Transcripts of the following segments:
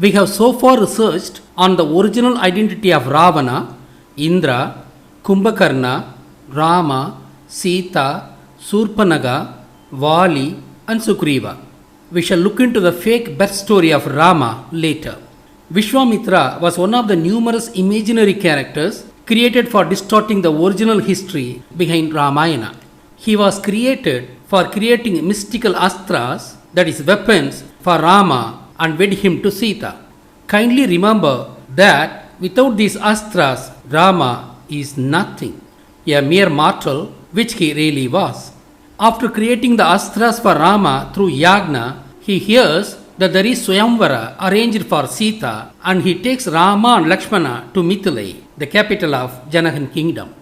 We have so far researched on the original identity of Ravana, Indra, Kumbhakarna, Rama, Sita, Surpanaga, Vali, and Sugriva. We shall look into the fake birth story of Rama later. Vishwamitra was one of the numerous imaginary characters created for distorting the original history behind Ramayana. He was created for creating mystical astras, that is, weapons for Rama, and wed him to Sita. Kindly remember that without these astras, Rama is nothing, a mere mortal, which he really was. After creating the astras for Rama through Yagna, he hears that there is Swayamvara arranged for Sita, and he takes Rama and Lakshmana to Mithilai, the capital of Janahan kingdom.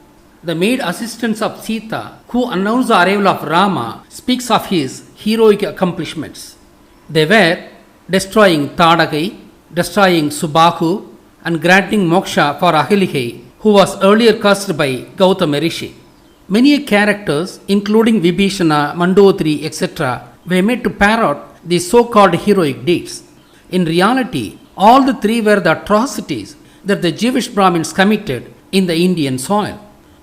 The maid assistants of Sita, who announce the arrival of Rama, speaks of his heroic accomplishments. They were destroying Tadagai, destroying Subahu, and granting Moksha for Ahalya, who was earlier cursed by Gautama Rishi. Many characters, including Vibhishana, Mandodari, etc., were made to parrot these so-called heroic deeds. In reality, all the three were the atrocities that the Jewish Brahmins committed in the Indian soil.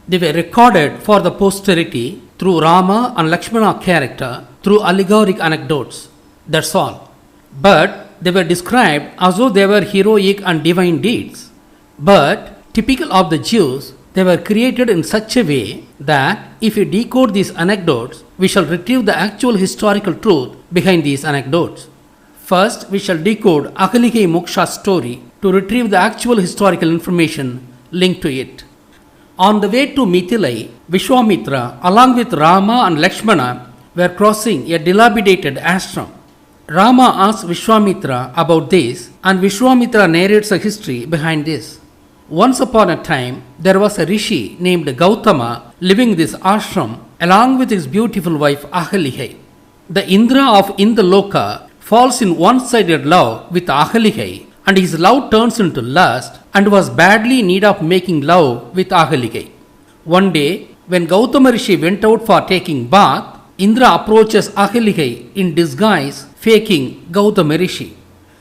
They were recorded for the posterity through Rama and Lakshmana character through allegoric anecdotes. That's all. But they were described as though they were heroic and divine deeds. But typical of the Jews, they were created in such a way that if we decode these anecdotes, we shall retrieve the actual historical truth behind these anecdotes. First, we shall decode Ahalya Moksha's story to retrieve the actual historical information linked to it. On the way to Mithilai, Vishwamitra, along with Rama and Lakshmana, were crossing a dilapidated ashram. Rama asks Vishwamitra about this, and Vishwamitra narrates the history behind this. Once upon a time, there was a rishi named Gautama living in this ashram along with his beautiful wife Ahalya. The Indra of Indaloka falls in one-sided love with Ahalya, and his love turns into lust and was badly in need of making love with Ahalya. One day, when Gautama Rishi went out for taking bath, Indra approaches Ahalya in disguise, faking Gautama Rishi.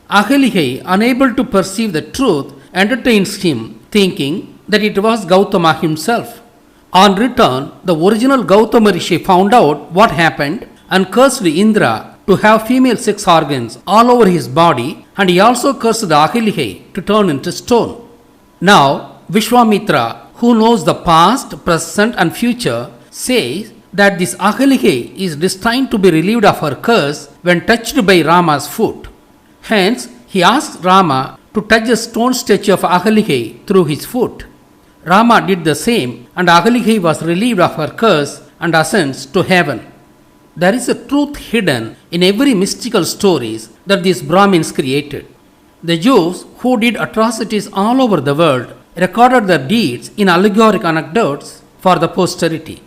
Ahalya, unable to perceive the truth, entertains him, thinking that it was Gautama himself. On return, the original Gautama Rishi found out what happened and cursed Indra to have female sex organs all over his body, and he also cursed Ahalya to turn into stone. Now, Vishwamitra, who knows the past, present, and future, says that this Ahalya is destined to be relieved of her curse when touched by Rama's foot. Hence, he asks Rama to touch a stone statue of Ahalya through his foot. Rama did the same, and Ahalya was relieved of her curse and ascends to heaven. There is a truth hidden in every mystical stories that these Brahmins created. The Jews, who did atrocities all over the world, recorded their deeds in allegoric anecdotes for the posterity.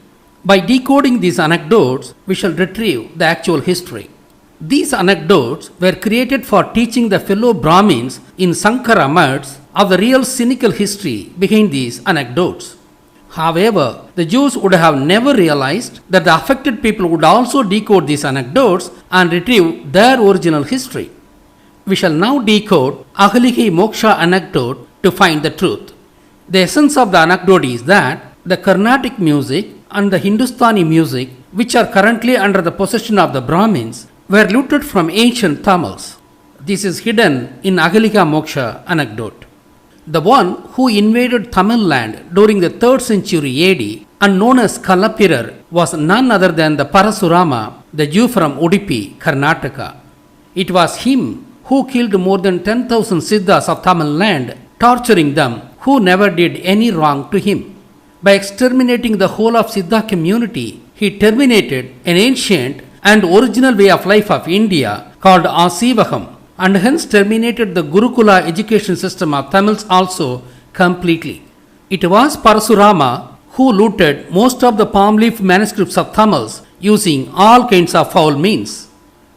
By decoding these anecdotes, we shall retrieve the actual history. These anecdotes were created for teaching the fellow Brahmins in Sankara mats of the real cynical history behind these anecdotes. However, the Jews would have never realized that the affected people would also decode these anecdotes and retrieve their original history. We shall now decode Ahalya Moksha anecdote to find the truth. The essence of the anecdote is that the Carnatic music and the Hindustani music, which are currently under the possession of the Brahmins, were looted from ancient Tamils. This is hidden in Ahalya Moksha anecdote. The one who invaded Tamil land during the 3rd century AD and known as Kalapirar was none other than the Parasurama, the Jew from Udupi, Karnataka. It was him who killed more than 10,000 Siddhas of Tamil land, torturing them who never did any wrong to him. By exterminating the whole of Siddha community, he terminated an ancient and original way of life of India called Asivagam, and hence terminated the Gurukula education system of Tamils also completely. It was Parasurama who looted most of the palm leaf manuscripts of Tamils using all kinds of foul means.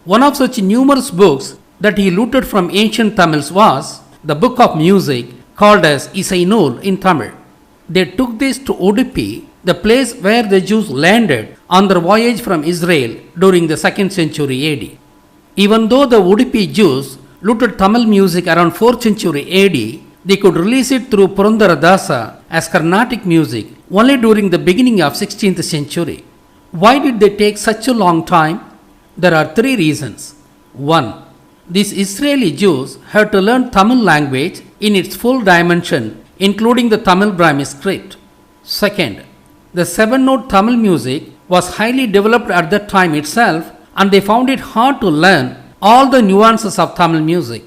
One of such numerous books that he looted from ancient Tamils was the book of music called as Isainul in Tamil. They took this to Udupi, the place where the Jews landed on their voyage from Israel during the 2nd century AD. Even though the Udupi Jews looted Tamil music around 4th century AD, they could release it through Purandaradasa as Carnatic music only during the beginning of 16th century. Why did they take such a long time? There are three reasons. 1. These Israeli Jews had to learn Tamil language in its full dimension, including the Tamil Brahmi script. Second, the 7-note Tamil music was highly developed at that time itself, and they found it hard to learn all the nuances of Tamil music.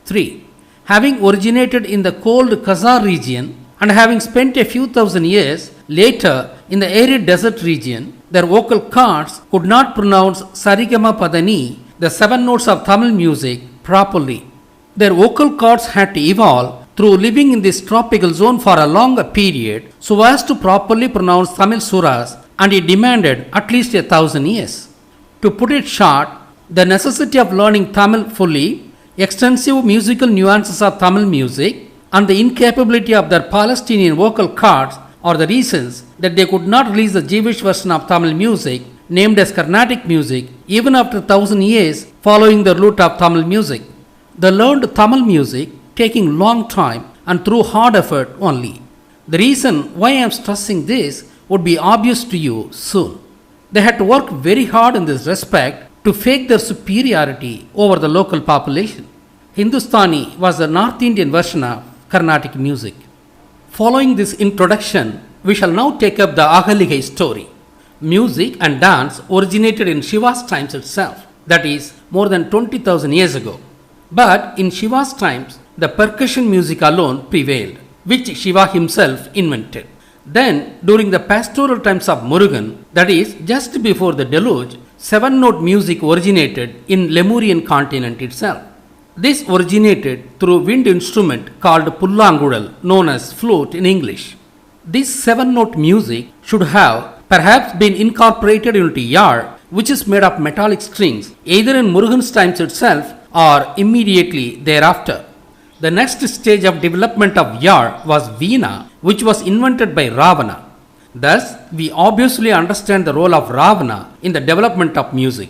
3. Having originated in the cold Khazar region and having spent a few thousand years later in the arid desert region, their vocal cords could not pronounce Sarigama Padani, the 7 notes of Tamil music, properly. Their vocal cords had to evolve through living in this tropical zone for a longer period so as to properly pronounce Tamil suras, and it demanded at least 1,000 years. To put it short, the necessity of learning Tamil fully, extensive musical nuances of Tamil music, and the incapability of their Palestinian vocal cords are the reasons that they could not release the Jewish version of Tamil music, named as Carnatic music, even after 1,000 years following the route of Tamil music. They learned Tamil music taking long time and through hard effort only. The reason why I am stressing this would be obvious to you soon. They had to work very hard in this respect to fake their superiority over the local population. Hindustani was the North Indian version of Carnatic music. Following this introduction, we shall now take up the Ahalya story. Music and dance originated in Shiva's times itself, that is, more than 20,000 years ago. But in Shiva's times, the percussion music alone prevailed, which Shiva himself invented. Then, during the pastoral times of Murugan, that is, just before the deluge, 7-note music originated in Lemurian continent itself. This originated through wind instrument called Pullangudal, known as flute in English. This 7-note music should have perhaps been incorporated into yar, which is made of metallic strings, either in Murugan's times itself or immediately thereafter. The next stage of development of yar was veena, which was invented by Ravana. Thus, we obviously understand the role of Ravana in the development of music.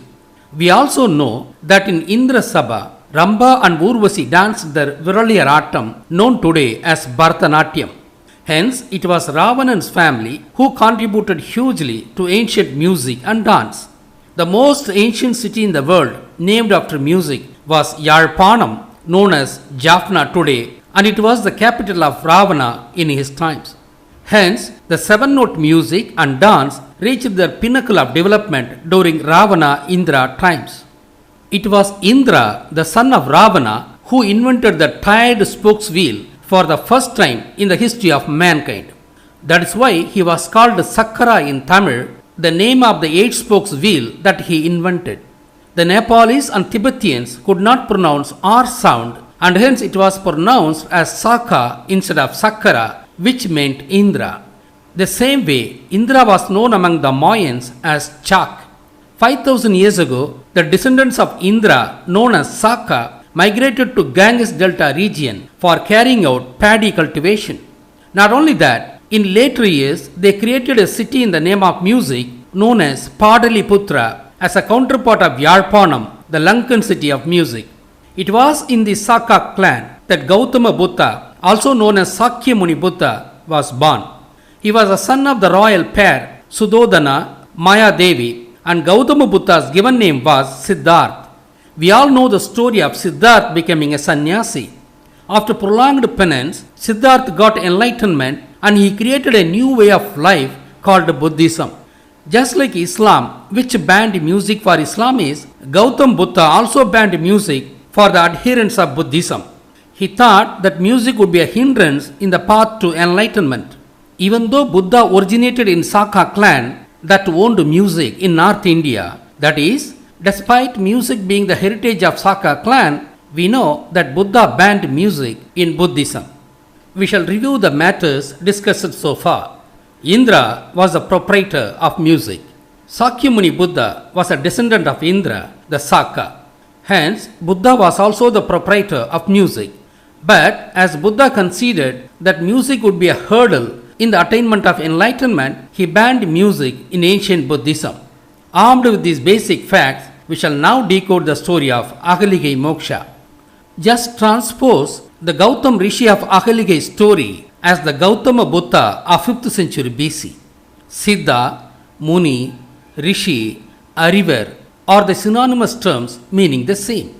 We also know that in Indra Sabha, Ramba and Urvasi danced their Viraliya Attam, known today as Bharatanatyam. Hence, it was Ravanan's family who contributed hugely to ancient music and dance. The most ancient city in the world named after music was Yarpanam, known as Jaffna today, and it was the capital of Ravana in his times. Hence, the 7-note music and dance reached their pinnacle of development during Ravana-Indra times. It was Indra, the son of Ravana, who invented the tired spokes wheel for the first time in the history of mankind. That is why he was called Sakkara in Tamil, the name of the 8 spokes wheel that he invented. The Nepalese and Tibetans could not pronounce R sound, and hence it was pronounced as Saka instead of Sakkara, which meant Indra. The same way, Indra was known among the Mayans as Chak. 5,000 years ago, the descendants of Indra, known as Saka, migrated to Ganges Delta region for carrying out paddy cultivation. Not only that, in later years, they created a city in the name of music known as Padaliputra as a counterpart of Yarpanam, the Lankan city of music. It was in the Saka clan that Gautama Buddha, also known as Sakya Muni Buddha, was born. He was a son of the royal pair Sudodana, Maya Devi, and Gautama Buddha's given name was Siddhartha. We all know the story of Siddhartha becoming a sannyasi. After prolonged penance, Siddhartha got enlightenment and he created a new way of life called Buddhism. Just like Islam, which banned music for Islamis, Gautam Buddha also banned music for the adherents of Buddhism. He thought that music would be a hindrance in the path to enlightenment. Even though Buddha originated in Saka clan that owned music in North India, that is, despite music being the heritage of Saka clan, we know that Buddha banned music in Buddhism. We shall review the matters discussed so far. Indra was the proprietor of music. Sakyamuni Buddha was a descendant of Indra, the Saka. Hence, Buddha was also the proprietor of music. But as Buddha considered that music would be a hurdle in the attainment of enlightenment, he banned music in ancient Buddhism. Armed with these basic facts, we shall now decode the story of Ahalya Moksha. Just transpose the Gautam Rishi of Ahalya story as the Gautama Buddha of 5th century BC. Siddha, Muni, Rishi, Arivar are the synonymous terms meaning the same.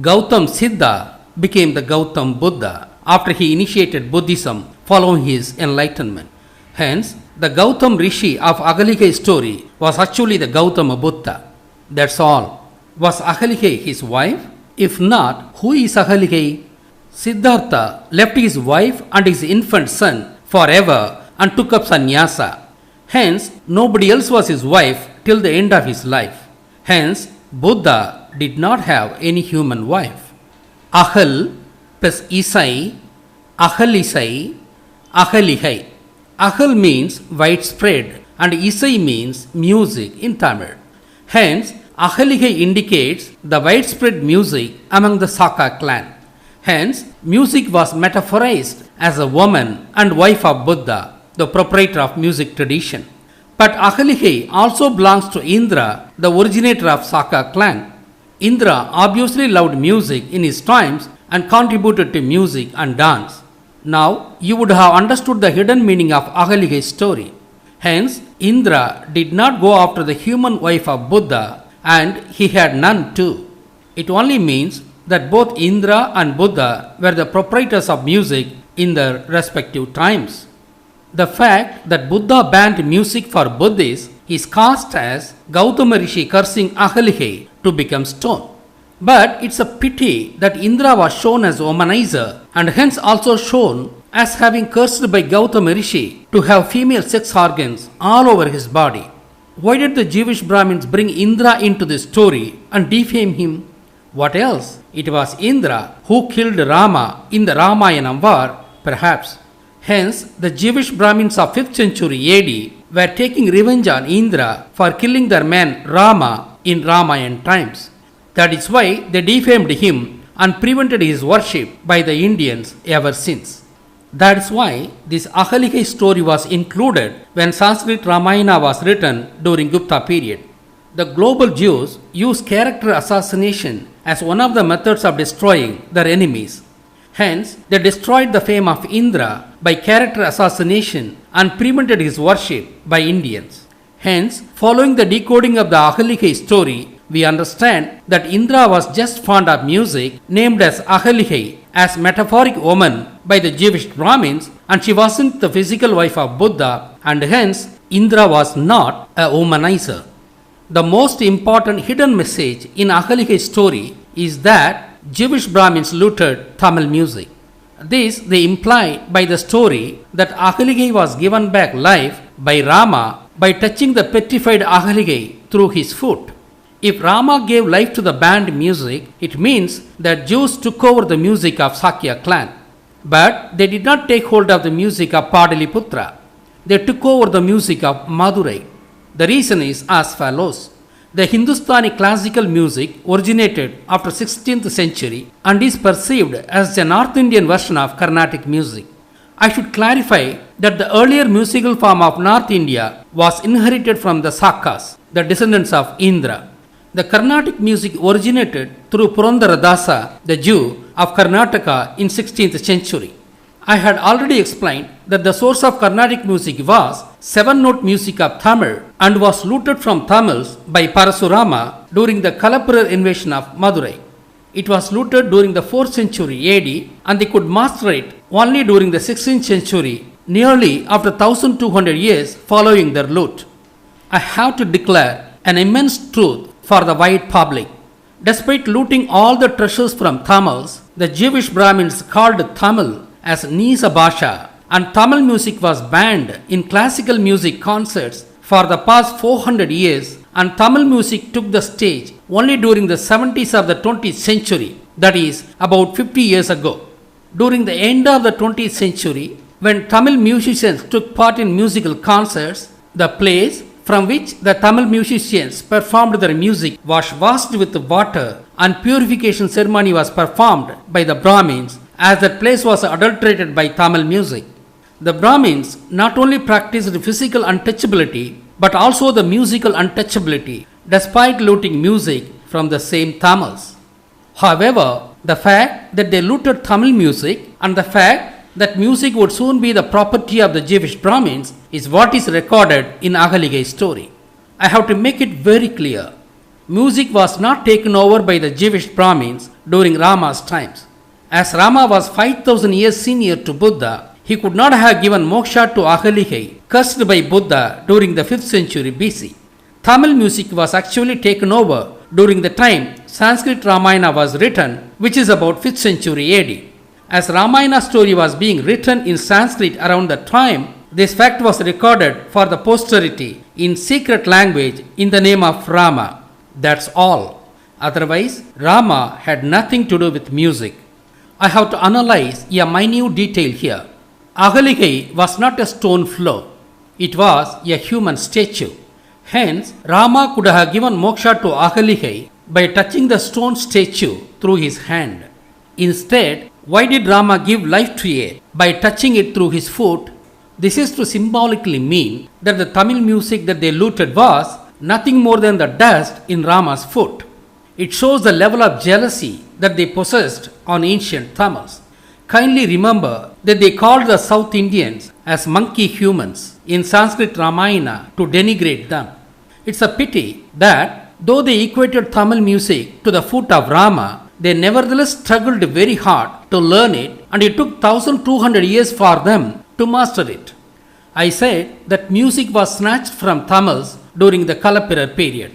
Gautam Siddha became the Gautam Buddha after he initiated Buddhism following his enlightenment. Hence, the Gautam Rishi of Ahalya story was actually the Gautama Buddha. That's all. Was Ahalya his wife? If not, who is Ahalya? Siddhartha left his wife and his infant son forever and took up sannyasa. Hence, nobody else was his wife till the end of his life. Hence, Buddha did not have any human wife. Ahal plus Isai, Ahalisai, Ahalihai. Ahal means widespread and Isai means music in Tamil. Hence, Ahalihai indicates the widespread music among the Saka clan. Hence, music was metaphorized as a woman and wife of Buddha, the proprietor of music tradition. But Ahalya also belongs to Indra, the originator of Saka clan. Indra obviously loved music in his times and contributed to music and dance. Now, you would have understood the hidden meaning of Ahalya's story. Hence, Indra did not go after the human wife of Buddha and he had none too. It only means that both Indra and Buddha were the proprietors of music in their respective times. The fact that Buddha banned music for Buddhists is cast as Gautama Rishi cursing Ahalya to become stone. But it's a pity that Indra was shown as womanizer and hence also shown as having cursed by Gautama Rishi to have female sex organs all over his body. Why did the Jewish Brahmins bring Indra into this story and defame him? What else? It was Indra who killed Rama in the Ramayana war, perhaps. Hence, the Jewish Brahmins of 5th century AD were taking revenge on Indra for killing their man Rama in Ramayana times. That is why they defamed him and prevented his worship by the Indians ever since. That is why this Ahalya story was included when Sanskrit Ramayana was written during Gupta period. The global Jews use character assassination as one of the methods of destroying their enemies. Hence, they destroyed the fame of Indra by character assassination and prevented his worship by Indians. Hence, following the decoding of the Ahalya story, we understand that Indra was just fond of music named as Ahalya as metaphoric woman by the Jewish Brahmins and she wasn't the physical wife of Buddha and hence Indra was not a womanizer. The most important hidden message in Ahalya's story is that Jewish Brahmins looted Tamil music. This they imply by the story that Ahalya was given back life by Rama by touching the petrified Ahalya through his foot. If Rama gave life to the banned music, it means that Jews took over the music of Sakya clan. But they did not take hold of the music of Padaliputra. They took over the music of Madurai. The reason is as follows. The Hindustani classical music originated after 16th century and is perceived as the North Indian version of Carnatic music. I should clarify that the earlier musical form of North India was inherited from the Sakas, the descendants of Indra. The Carnatic music originated through Purandaradasa, the Jew of Karnataka in 16th century. I had already explained that the source of Carnatic music was 7-note music of Tamil and was looted from Tamils by Parasurama during the Kalapura invasion of Madurai. It was looted during the 4th century AD and they could master it only during the 16th century, nearly after 1200 years following their loot. I have to declare an immense truth for the wide public. Despite looting all the treasures from Tamils, the Jewish Brahmins called Tamil as Nisa Bhasha and Tamil music was banned in classical music concerts for the past 400 years and Tamil music took the stage only during the 70s of the 20th century, that is about 50 years ago. During the end of the 20th century, when Tamil musicians took part in musical concerts, the place from which the Tamil musicians performed their music was washed with water and purification ceremony was performed by the Brahmins as that place was adulterated by Tamil music. The Brahmins not only practiced physical untouchability but also the musical untouchability despite looting music from the same Tamils. However, the fact that they looted Tamil music, and the fact that music would soon be the property of the Jewish Brahmins is what is recorded in Ahalya's story. I have to make it very clear. Music was not taken over by the Jewish Brahmins during Rama's times. As Rama was 5000 years senior to Buddha, he could not have given moksha to Ahalya, cursed by Buddha during the 5th century BC. Tamil music was actually taken over during the time Sanskrit Ramayana was written, which is about 5th century AD. As Ramayana story was being written in Sanskrit around that time, this fact was recorded for the posterity in secret language in the name of Rama. That's all. Otherwise, Rama had nothing to do with music. I have to analyze a minute detail here. Ahalya was not a stone floor. It was a human statue. Hence, Rama could have given moksha to Ahalya by touching the stone statue through his hand. Instead, why did Rama give life to it by touching it through his foot? This is to symbolically mean that the Tamil music that they looted was nothing more than the dust in Rama's foot. It shows the level of jealousy that they possessed on ancient Tamils. Kindly remember that they called the South Indians as monkey humans in Sanskrit Ramayana to denigrate them. It's a pity that though they equated Tamil music to the foot of Rama, they nevertheless struggled very hard to learn it, and it took 1200 years for them to master it. I said that music was snatched from Tamils during the Kalapirar period.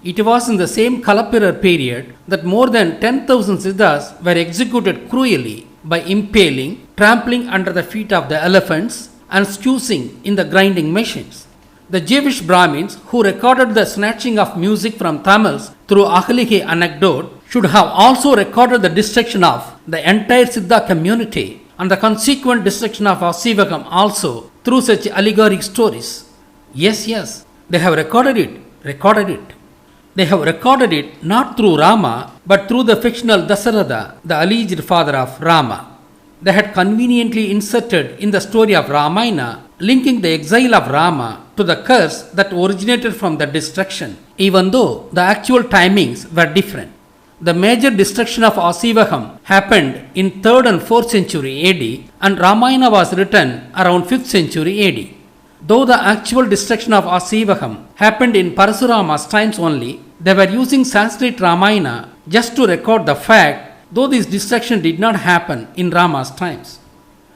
It was in the same Kalapirar period that more than 10,000 Siddhas were executed cruelly by impaling, trampling under the feet of the elephants, and squeezing in the grinding machines. The Jewish Brahmins who recorded the snatching of music from Tamils through Ahalya anecdote should have also recorded the destruction of the entire Siddha community and the consequent destruction of Asivagam also through such allegoric stories. Yes, they have recorded it. They have recorded it not through Rama but through the fictional Dasaratha, the alleged father of Rama. They had conveniently inserted in the story of Ramayana linking the exile of Rama to the curse that originated from the destruction, even though the actual timings were different. The major destruction of Asivagam happened in 3rd and 4th century AD, and Ramayana was written around 5th century AD. Though the actual destruction of Asivagam happened in Parasurama's times only, they were using Sanskrit Ramayana just to record the fact, though this destruction did not happen in Rama's times.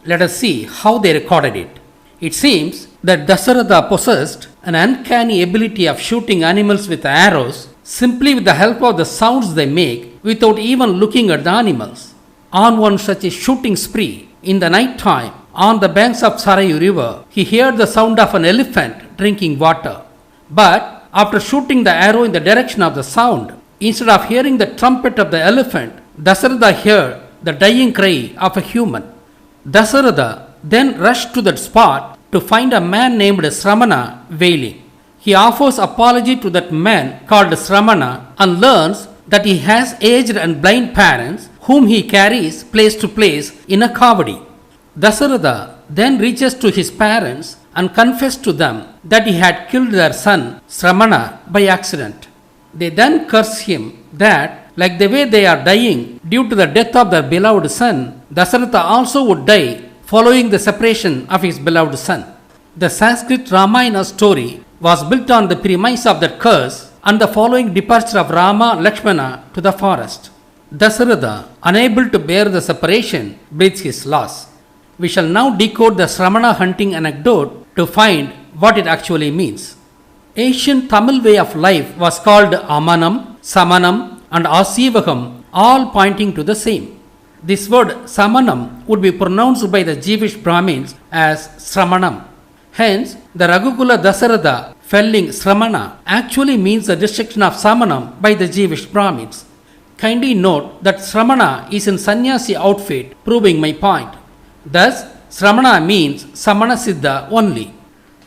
Let us see how they recorded it. It seems that Dasaratha possessed an uncanny ability of shooting animals with arrows simply with the help of the sounds they make without even looking at the animals. On one such a shooting spree, in the night time, on the banks of Sarayu river, he heard the sound of an elephant drinking water. But after shooting the arrow in the direction of the sound, instead of hearing the trumpet of the elephant, Dasaratha heard the dying cry of a human. Dasaratha then rushed to that spot to find a man named Sramana wailing. He offers apology to that man called Sramana and learns that he has aged and blind parents whom he carries place to place in a kavadi. Dasaratha then reaches to his parents and confessed to them that he had killed their son Sramana by accident. They then curse him that, like the way they are dying due to the death of their beloved son, Dasaratha also would die following the separation of his beloved son. The Sanskrit Ramayana story was built on the premise of that curse and the following departure of Rama Lakshmana to the forest. Dasaratha, unable to bear the separation, breathes his loss. We shall now decode the Sramana hunting anecdote to find what it actually means. Ancient Tamil way of life was called Amanam, Samanam and Asivagam, all pointing to the same. This word Samanam would be pronounced by the Jewish Brahmins as Sramanam. Hence, the Raghukula Dasaratha felling Sramana actually means the destruction of Samanam by the Jewish Brahmins. Kindly note that Sramana is in sannyasi outfit, proving my point. Thus, Sramana means Samana Siddha only.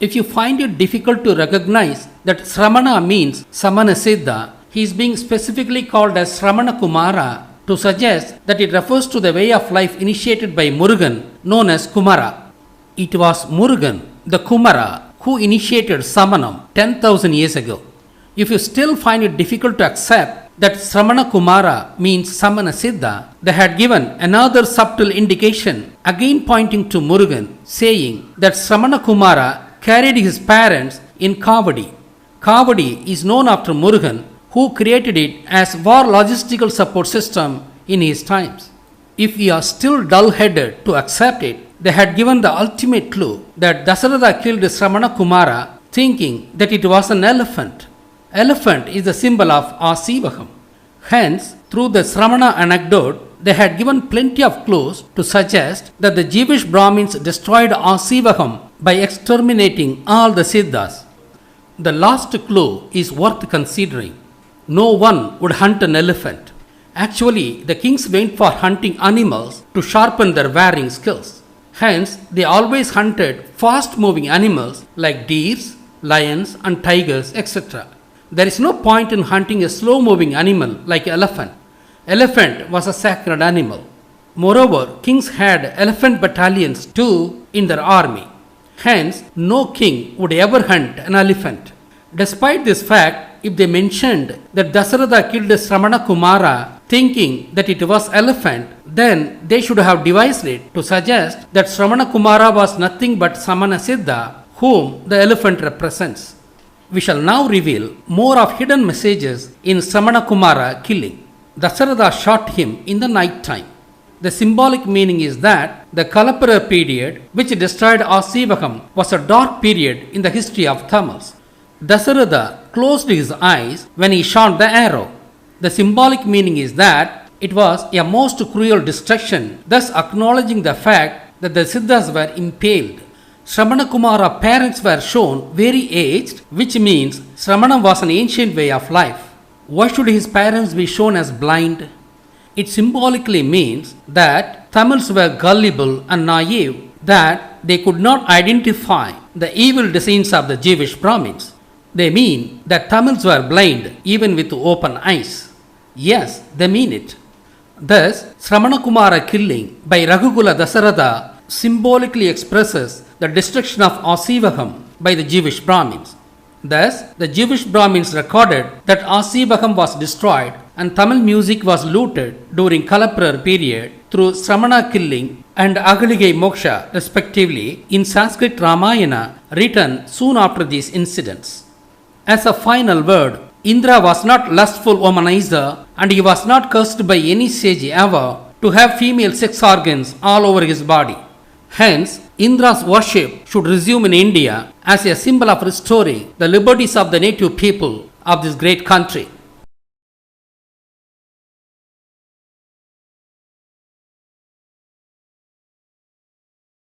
If you find it difficult to recognize that Sramana means Samana Siddha, he is being specifically called as Sramana Kumara to suggest that it refers to the way of life initiated by Murugan, known as Kumara. It was Murugan, the Kumara, who initiated Samanam 10,000 years ago. If you still find it difficult to accept that Sramana Kumara means Samana Siddha, they had given another subtle indication, again pointing to Murugan, saying that Sramana Kumara carried his parents in Kavadi. Kavadi is known after Murugan, who created it as war logistical support system in his times. If we are still dull-headed to accept it, they had given the ultimate clue that Dasaratha killed Sramana Kumara thinking that it was an elephant. Elephant is the symbol of Asivakam. Hence, through the Sramana anecdote, they had given plenty of clues to suggest that the Jewish Brahmins destroyed Asivakam by exterminating all the Siddhas. The last clue is worth considering. No one would hunt an elephant. Actually, the kings went for hunting animals to sharpen their warring skills. Hence, they always hunted fast-moving animals like deers, lions and tigers, etc. There is no point in hunting a slow-moving animal like elephant. Elephant was a sacred animal. Moreover, kings had elephant battalions too in their army. Hence, no king would ever hunt an elephant. Despite this fact, if they mentioned that Dasaratha killed Sramana Kumara thinking that it was elephant, then they should have devised it to suggest that Sramana Kumara was nothing but Samana Siddha, whom the elephant represents. We shall now reveal more of hidden messages in Sramana Kumara killing. Dasaratha shot him in the night time. The symbolic meaning is that the Kalapara period, which destroyed Asivakam, was a dark period in the history of Tamils. Dasaratha closed his eyes when he shot the arrow. The symbolic meaning is that it was a most cruel destruction, thus acknowledging the fact that the Siddhas were impaled. Sramana Kumara parents were shown very aged, which means Sramana was an ancient way of life. Why should his parents be shown as blind? It symbolically means that Tamils were gullible and naive, that they could not identify the evil designs of the Jewish Brahmins. They mean that Tamils were blind even with open eyes. Yes, they mean it. Thus, Sramana Kumara killing by Raghukula Dasaratha symbolically expresses the destruction of Asivakam by the Jewish Brahmins. Thus, the Jewish Brahmins recorded that Asivakam was destroyed and Tamil music was looted during Kalaprar period through Sramana killing and Ahalya Moksha respectively in Sanskrit Ramayana written soon after these incidents. As a final word, Indra was not lustful womanizer and he was not cursed by any sage ever to have female sex organs all over his body. Hence, Indra's worship should resume in India as a symbol of restoring the liberties of the native people of this great country.